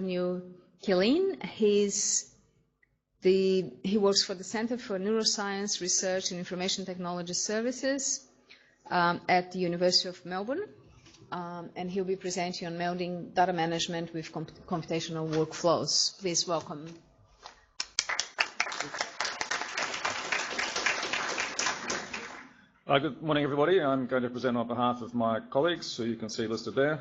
New Killeen. He works for the Center for Neuroscience Research and Information Technology Services at the University of Melbourne, and he'll be presenting on melding data management with computational workflows. Please welcome. Good morning, everybody. I'm going to present on behalf of my colleagues, who you can see listed there.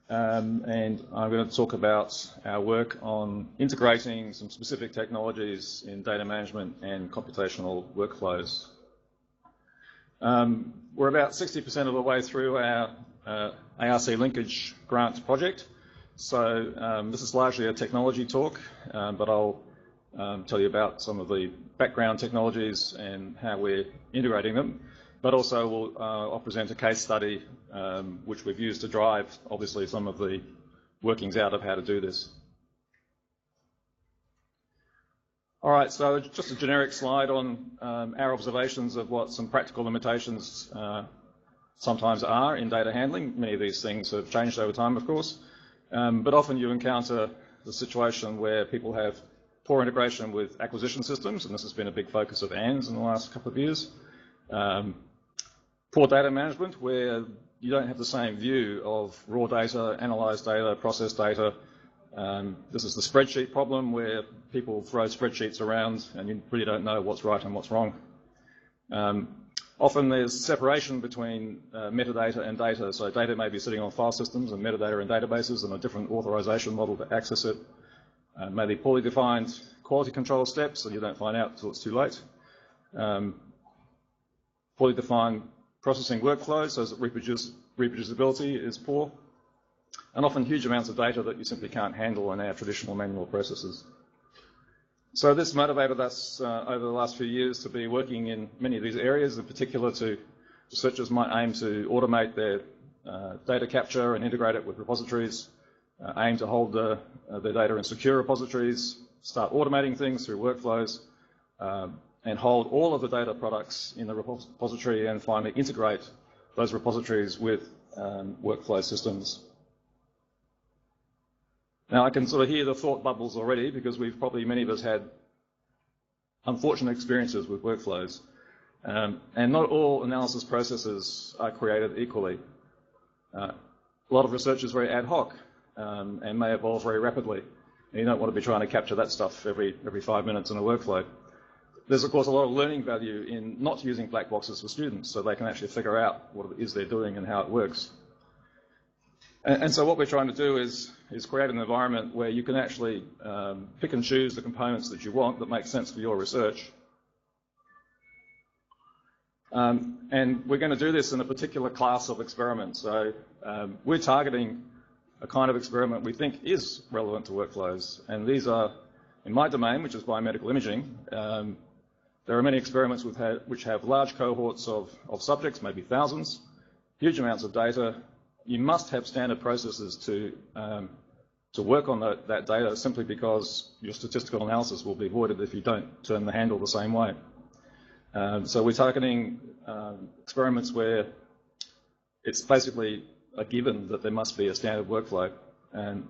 And I'm going to talk about our work on integrating some specific technologies in data management and computational workflows. We're about 60% of the way through our ARC linkage grant project. So this is largely a technology talk, but I'll tell you about some of the background technologies and how we're integrating them. But also I'll present a case study which we've used to drive, obviously, some of the workings out of how to do this. All right, so just a generic slide on our observations of what some practical limitations sometimes are in data handling. Many of these things have changed over time, of course, but often you encounter the situation where people have poor integration with acquisition systems, and this has been a big focus of ANZ in the last couple of years. Poor data management, where you don't have the same view of raw data, analysed data, processed data. This is the spreadsheet problem, where people throw spreadsheets around and you really don't know what's right and what's wrong. Often there's separation between metadata and data. So data may be sitting on file systems and metadata in databases and a different authorization model to access it. Maybe poorly defined quality control steps and you don't find out until it's too late. Poorly defined processing workflows, so that reproducibility is poor, and often huge amounts of data that you simply can't handle in our traditional manual processes. So this motivated us over the last few years to be working in many of these areas, in particular to researchers might aim to automate their data capture and integrate it with repositories, aim to hold their data in secure repositories, start automating things through workflows, and hold all of the data products in the repository and finally integrate those repositories with workflow systems. Now I can sort of hear the thought bubbles already because many of us had unfortunate experiences with workflows. And not all analysis processes are created equally. A lot of research is very ad hoc and may evolve very rapidly. And you don't want to be trying to capture that stuff every 5 minutes in a workflow. There's, of course, a lot of learning value in not using black boxes for students so they can actually figure out what it is they're doing and how it works. And so what we're trying to do is create an environment where you can actually pick and choose the components that you want that make sense for your research. And we're going to do this in a particular class of experiments. So we're targeting a kind of experiment we think is relevant to workflows. And these are, in my domain, which is biomedical imaging, there are many experiments which have large cohorts of subjects, maybe thousands, huge amounts of data. You must have standard processes to work on that data simply because your statistical analysis will be voided if you don't turn the handle the same way. So we're targeting experiments where it's basically a given that there must be a standard workflow. And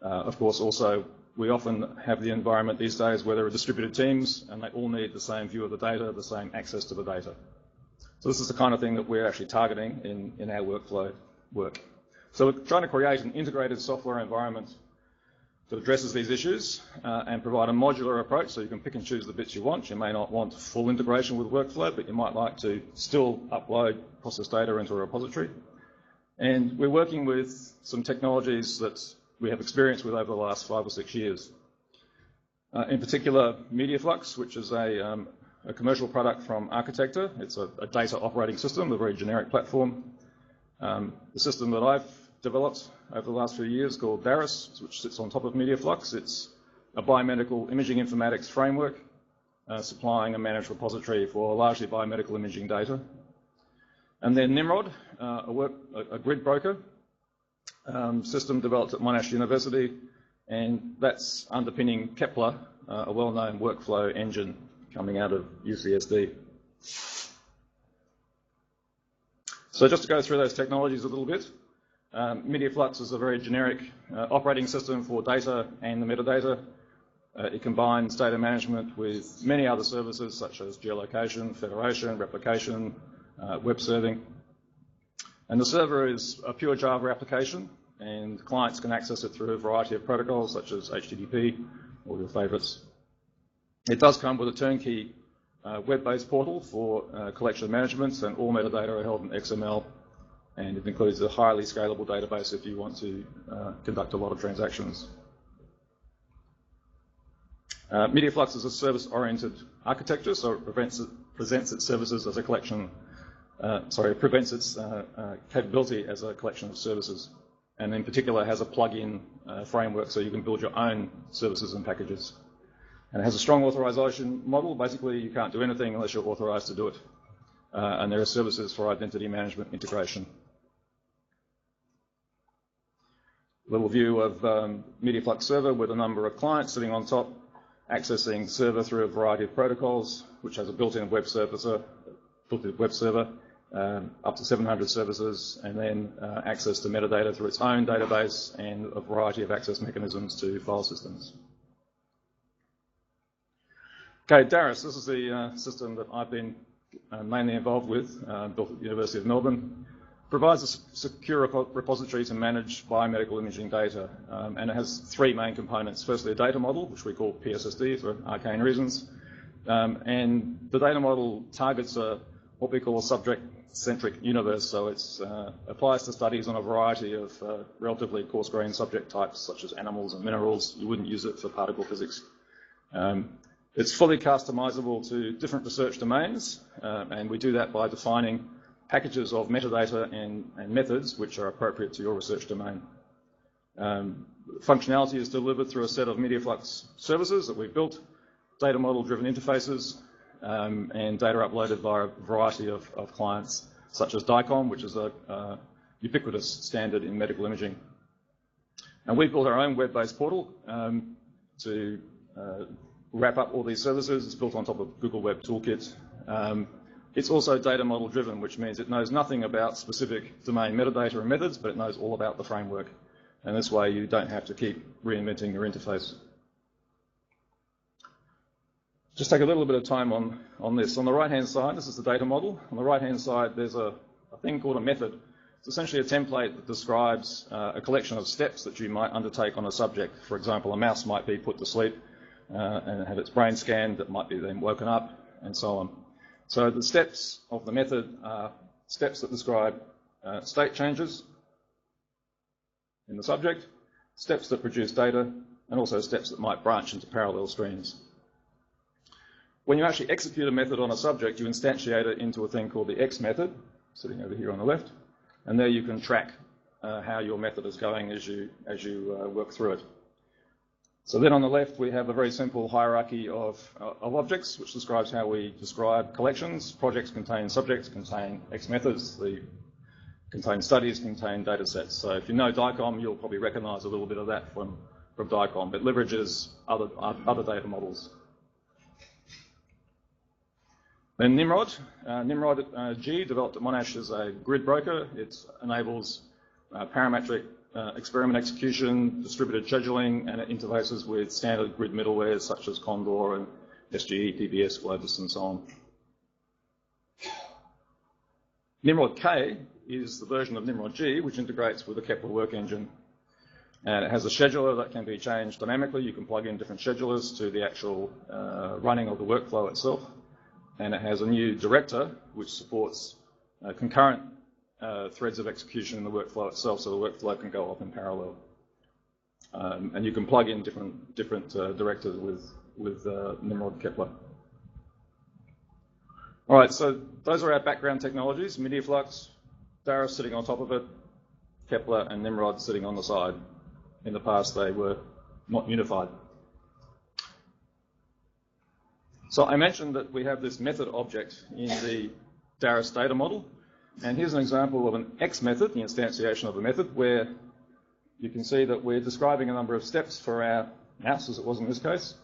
of course also we often have the environment these days where there are distributed teams and they all need the same view of the data, the same access to the data. So this is the kind of thing that we're actually targeting in our workflow work. So we're trying to create an integrated software environment that addresses these issues and provide a modular approach so you can pick and choose the bits you want. You may not want full integration with workflow, but you might like to still upload process data into a repository. And we're working with some technologies that we have experience with over the last 5 or 6 years. In particular, MediaFlux, which is a commercial product from Architecture. It's a data operating system, a very generic platform. The system that I've developed over the last few years called Daris, which sits on top of MediaFlux. It's a biomedical imaging informatics framework supplying a managed repository for largely biomedical imaging data. And then Nimrod, a grid broker system developed at Monash University, and that's underpinning Kepler, a well-known workflow engine coming out of UCSD. So just to go through those technologies a little bit, MediaFlux is a very generic operating system for data and the metadata. It combines data management with many other services such as geolocation, federation, replication, web serving. And the server is a pure Java application, and clients can access it through a variety of protocols such as HTTP, all your favourites. It does come with a turnkey web-based portal for collection management, and all metadata are held in XML, and it includes a highly scalable database if you want to conduct a lot of transactions. MediaFlux is a service-oriented architecture, so it presents its services as a collection, prevents its capability as a collection of services, and in particular has a plug-in framework so you can build your own services and packages. And it has a strong authorization model. Basically, you can't do anything unless you're authorized to do it. And there are services for identity management integration. A little view of MediaFlux server with a number of clients sitting on top, accessing server through a variety of protocols, which has a built-in web server, up to 700 services, and then access to metadata through its own database and a variety of access mechanisms to file systems. Okay, Darius, this is the system that I've been mainly involved with, built at the University of Melbourne. Provides a secure repository to manage biomedical imaging data, and it has three main components. Firstly, a data model, which we call PSSD for arcane reasons, and the data model targets what we call a subject-centric universe, so it applies to studies on a variety of relatively coarse-grained subject types, such as animals and minerals. You wouldn't use it for particle physics. It's fully customizable to different research domains, and we do that by defining packages of metadata and methods which are appropriate to your research domain. Functionality is delivered through a set of MediaFlux services that we've built, data model-driven interfaces, and data uploaded via a variety of clients, such as DICOM, which is a ubiquitous standard in medical imaging. And we've built our own web-based portal to wrap up all these services. It's built on top of Google Web Toolkit. It's also data model driven, which means it knows nothing about specific domain metadata and methods, but it knows all about the framework. And this way you don't have to keep reinventing your interface. Just take a little bit of time on this. On the right-hand side, this is the data model. On the right-hand side, there's a thing called a method. It's essentially a template that describes a collection of steps that you might undertake on a subject. For example, a mouse might be put to sleep and have its brain scanned, that might be then woken up, and so on. So the steps of the method are steps that describe state changes in the subject, steps that produce data, and also steps that might branch into parallel streams. When you actually execute a method on a subject, you instantiate it into a thing called the X method, sitting over here on the left, and there you can track how your method is going as you work through it. So then on the left, we have a very simple hierarchy of objects, which describes how we describe collections. Projects contain subjects, contain X methods, they contain studies, contain data sets. So if you know DICOM, you'll probably recognize a little bit of that from DICOM. It leverages other data models. Then Nimrod. Nimrod G, developed at Monash, is a grid broker. It enables parametric experiment execution, distributed scheduling, and it interfaces with standard grid middlewares such as Condor and SGE, PBS, Globus, and so on. Nimrod K is the version of Nimrod G which integrates with the Kepler work engine. And it has a scheduler that can be changed dynamically. You can plug in different schedulers to the actual running of the workflow itself. And it has a new director which supports concurrent threads of execution in the workflow itself, so the workflow can go off in parallel. And you can plug in different directors with Nimrod Kepler. All right, so those are our background technologies: MediaFlux, Darius sitting on top of it, Kepler and Nimrod sitting on the side. In the past, they were not unified. So I mentioned that we have this method object in the Darius data model. And here's an example of an X method, the instantiation of a method, where you can see that we're describing a number of steps for our mouse, as it was in this case,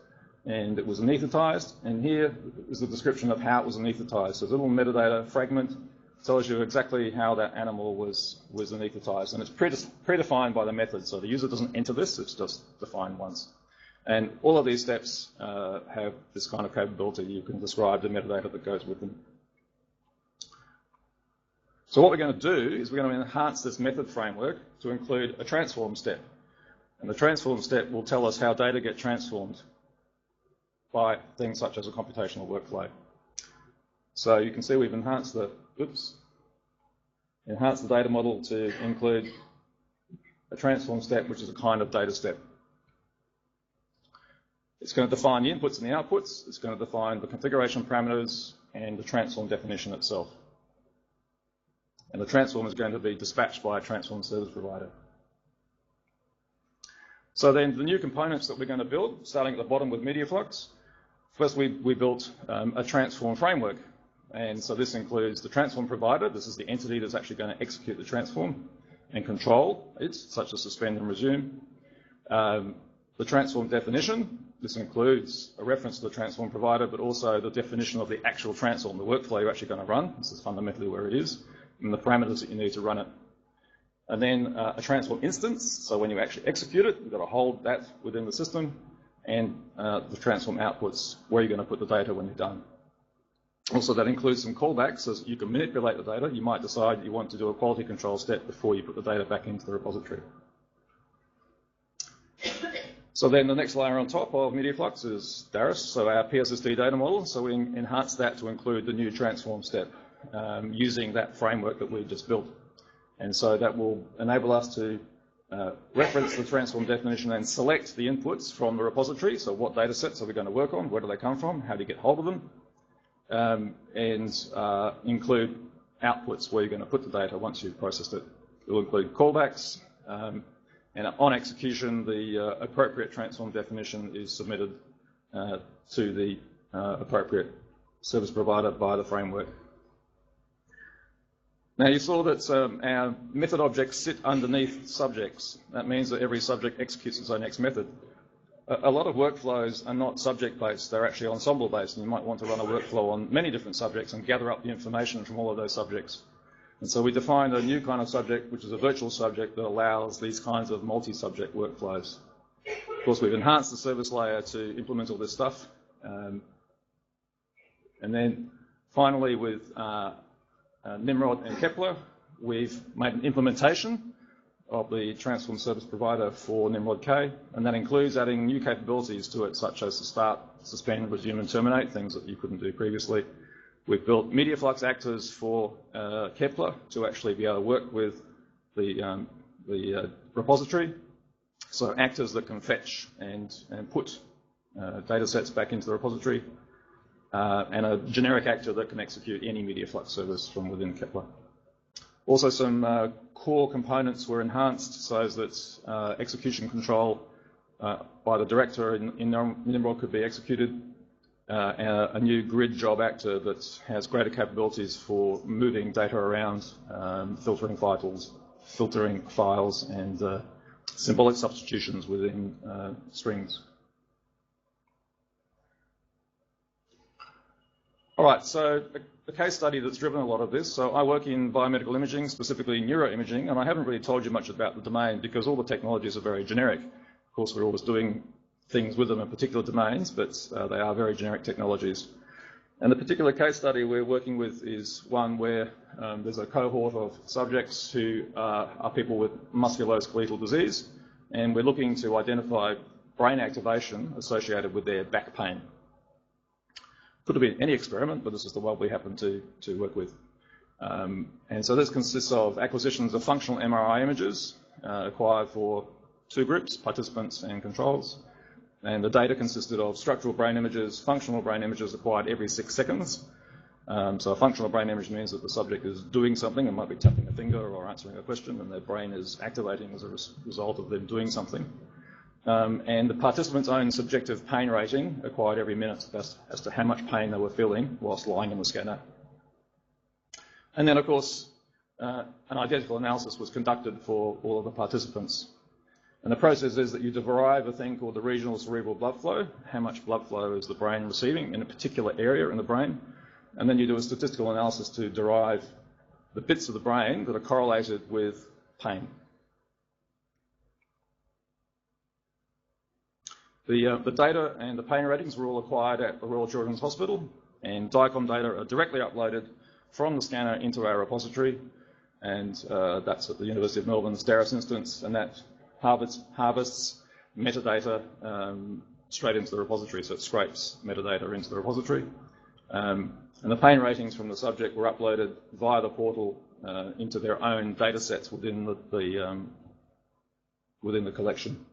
and it was anaesthetized. And here is the description of how it was anaesthetized. So there's a little metadata fragment tells you exactly how that animal was anaesthetized, and it's predefined by the method. So the user doesn't enter this; it's just defined once. And all of these steps have this kind of capability. You can describe the metadata that goes with them. So what we're going to do is we're going to enhance this method framework to include a transform step. And the transform step will tell us how data get transformed by things such as a computational workflow. So you can see we've enhanced the data model to include a transform step, which is a kind of data step. It's going to define the inputs and the outputs. It's going to define the configuration parameters and the transform definition itself. And the transform is going to be dispatched by a transform service provider. So then the new components that we're going to build, starting at the bottom with MediaFlux. First, we built a transform framework. And so this includes the transform provider. This is the entity that's actually going to execute the transform and control it, such as suspend and resume. The transform definition. This includes a reference to the transform provider, but also the definition of the actual transform, the workflow you're actually going to run. This is fundamentally where it is, and the parameters that you need to run it. And then a transform instance. So when you actually execute it, you've got to hold that within the system, and the transform outputs, where you're going to put the data when you're done. Also, that includes some callbacks, so you can manipulate the data. You might decide you want to do a quality control step before you put the data back into the repository. So then the next layer on top of MediaFlux is Darius, so our PSSD data model. So we enhance that to include the new transform step using that framework that we've just built. And so that will enable us to reference the transform definition and select the inputs from the repository. So what data sets are we going to work on? Where do they come from? How do you get hold of them? And include outputs where you're going to put the data once you've processed it. It will include callbacks, and on execution, the appropriate transform definition is submitted to the appropriate service provider via the framework. Now you saw that our method objects sit underneath subjects. That means that every subject executes its own next method. A lot of workflows are not subject-based, they're actually ensemble-based, and you might want to run a workflow on many different subjects and gather up the information from all of those subjects. And so we defined a new kind of subject, which is a virtual subject that allows these kinds of multi-subject workflows. Of course, we've enhanced the service layer to implement all this stuff. And then finally with Nimrod and Kepler, we've made an implementation of the transform service provider for Nimrod K, and that includes adding new capabilities to it, such as to start, suspend, resume, and terminate, things that you couldn't do previously. We've built MediaFlux actors for Kepler to actually be able to work with the repository. So actors that can fetch and put data sets back into the repository, and a generic actor that can execute any MediaFlux service from within Kepler. Also, some core components were enhanced so that execution control by the director in Nimrod could be executed. A new grid job actor that has greater capabilities for moving data around, filtering files, and symbolic substitutions within strings. All right, so the case study that's driven a lot of this. So I work in biomedical imaging, specifically neuroimaging, and I haven't really told you much about the domain because all the technologies are very generic. Of course, we're always doing things with them in particular domains, but they are very generic technologies. And the particular case study we're working with is one where there's a cohort of subjects who are people with musculoskeletal disease, and we're looking to identify brain activation associated with their back pain. Could have been any experiment, but this is the one we happen to work with. And so this consists of acquisitions of functional MRI images acquired for two groups, participants and controls. And the data consisted of structural brain images, functional brain images acquired every 6 seconds. So a functional brain image means that the subject is doing something, it might be tapping a finger or answering a question, and their brain is activating as a result of them doing something. And the participant's own subjective pain rating acquired every minute as to how much pain they were feeling whilst lying in the scanner. And then, of course, an identical analysis was conducted for all of the participants. And the process is that you derive a thing called the regional cerebral blood flow, how much blood flow is the brain receiving in a particular area in the brain, and then you do a statistical analysis to derive the bits of the brain that are correlated with pain. The data and the pain ratings were all acquired at the Royal Children's Hospital, and DICOM data are directly uploaded from the scanner into our repository, and that's at the University of Melbourne's Darras instance, and that harvests metadata straight into the repository, so it scrapes metadata into the repository. And the pain ratings from the subject were uploaded via the portal into their own data sets within the collection.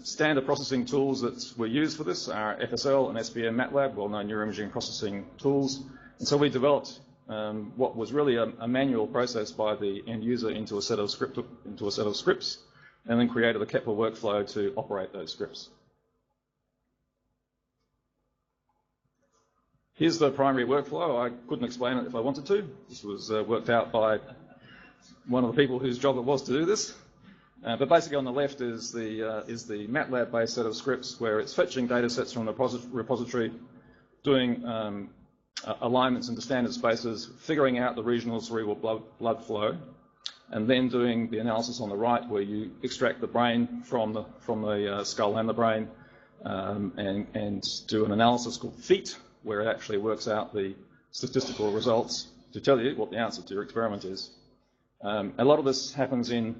Standard processing tools that were used for this are FSL and SPM MATLAB, well-known neuroimaging processing tools. And so we developed what was really a manual process by the end user into a set of scripts, and then created a Kepler workflow to operate those scripts. Here's the primary workflow. I couldn't explain it if I wanted to. This was worked out by one of the people whose job it was to do this. But basically on the left is the MATLAB-based set of scripts where it's fetching data sets from the repository, doing alignments into standard spaces, figuring out the regional cerebral blood flow, and then doing the analysis on the right where you extract the brain from the skull and the brain and do an analysis called FEAT, where it actually works out the statistical results to tell you what the answer to your experiment is. A lot of this happens in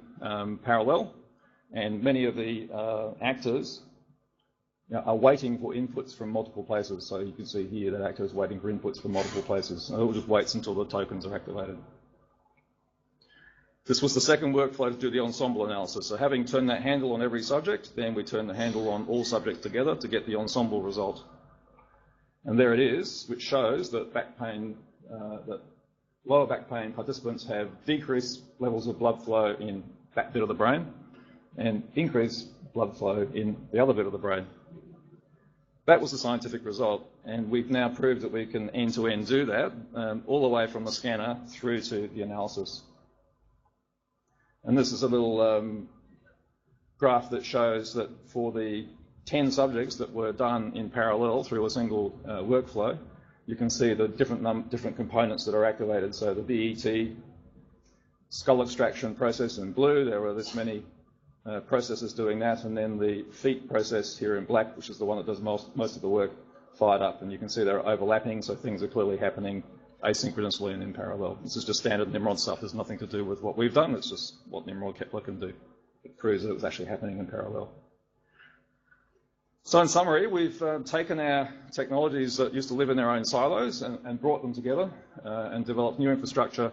parallel, and many of the actors are waiting for inputs from multiple places. So you can see here that actor is waiting for inputs from multiple places. And it just waits until the tokens are activated. This was the second workflow to do the ensemble analysis. So having turned that handle on every subject, then we turn the handle on all subjects together to get the ensemble result. And there it is, which shows that that lower back pain participants have decreased levels of blood flow in that bit of the brain and increased blood flow in the other bit of the brain. That was the scientific result, and we've now proved that we can end-to-end do that, all the way from the scanner through to the analysis. And this is a little graph that shows that for the 10 subjects that were done in parallel through a single workflow, you can see the different components that are activated. So the BET skull extraction process in blue, there were this many processes doing that, and then the FEAT process here in black, which is the one that does most of the work, fired up. And you can see they're overlapping, so things are clearly happening asynchronously and in parallel. This is just standard Nimrod stuff. There's nothing to do with what we've done. It's just what Nimrod Kepler can do. It proves that it was actually happening in parallel. So in summary, we've taken our technologies that used to live in their own silos and brought them together and developed new infrastructure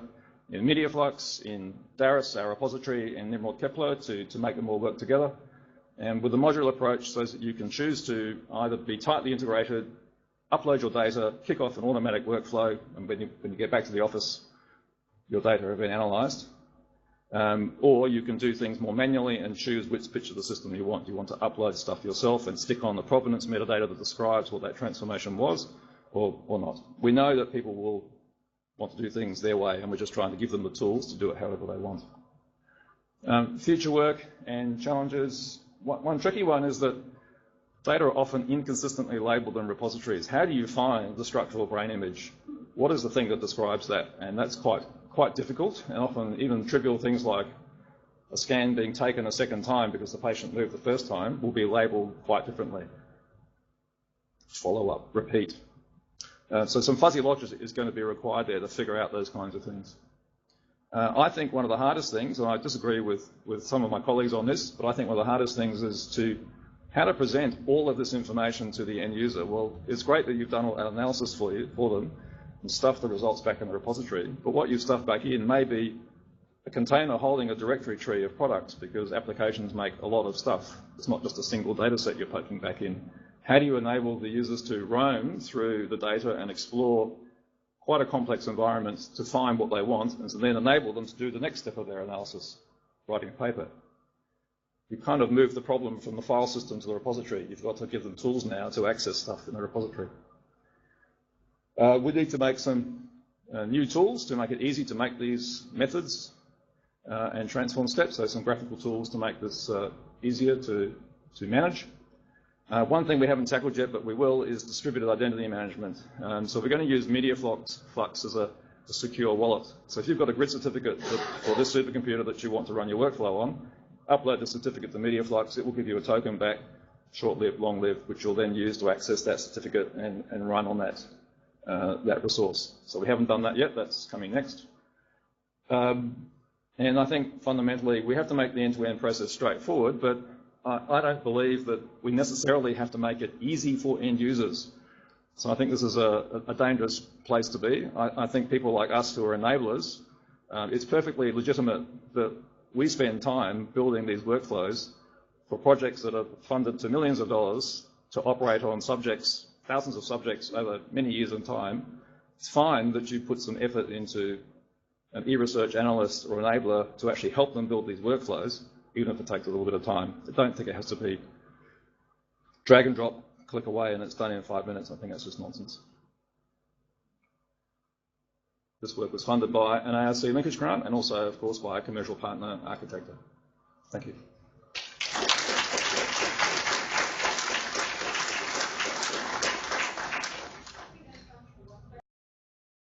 in MediaFlux, in Darras, our repository, and Nimrod Kepler to make them all work together. And with the modular approach, so that you can choose to either be tightly integrated, upload your data, kick off an automatic workflow, and when you get back to the office, your data have been analysed. Or you can do things more manually and choose which bits of the system you want. You want to upload stuff yourself and stick on the provenance metadata that describes what that transformation was, or not. We know that people will want to do things their way, and we're just trying to give them the tools to do it however they want. Future work and challenges. One tricky one is that data are often inconsistently labelled in repositories. How do you find the structural brain image? What is the thing that describes that? And that's quite difficult, and often even trivial things like a scan being taken a second time because the patient moved the first time will be labelled quite differently. Follow up, repeat. So some fuzzy logic is going to be required there to figure out those kinds of things. I think one of the hardest things, and I disagree with some of my colleagues on this, but I think one of the hardest things is how to present all of this information to the end user. Well, it's great that you've done all that analysis for them and stuffed the results back in the repository, but what you've stuffed back in may be a container holding a directory tree of products, because applications make a lot of stuff. It's not just a single data set you're poking back in. How do you enable the users to roam through the data and explore quite a complex environment to find what they want, and to then enable them to do the next step of their analysis, writing a paper? You kind of move the problem from the file system to the repository. You've got to give them tools now to access stuff in the repository. We need to make some new tools to make it easy to make these methods and transform steps, so some graphical tools to make this easier to manage. One thing we haven't tackled yet, but we will, is distributed identity management. So we're going to use MediaFlux as a a secure wallet. So if you've got a grid certificate for this supercomputer that you want to run your workflow on, upload the certificate to MediaFlux. It will give you a token back, short-lived, long-lived, which you'll then use to access that certificate and run on that resource. So we haven't done that yet. That's coming next. And I think fundamentally we have to make the end-to-end process straightforward, but I don't believe that we necessarily have to make it easy for end users. So I think this is a dangerous place to be. I think people like us who are enablers, it's perfectly legitimate that we spend time building these workflows for projects that are funded to millions of dollars to operate on subjects, thousands of subjects over many years in time. It's fine that you put some effort into an e-research analyst or enabler to actually help them build these workflows, even if it takes a little bit of time. I don't think it has to be drag and drop, click away, and it's done in 5 minutes. I think that's just nonsense. This work was funded by an ARC linkage grant and also, of course, by a commercial partner, Architecture. Thank you.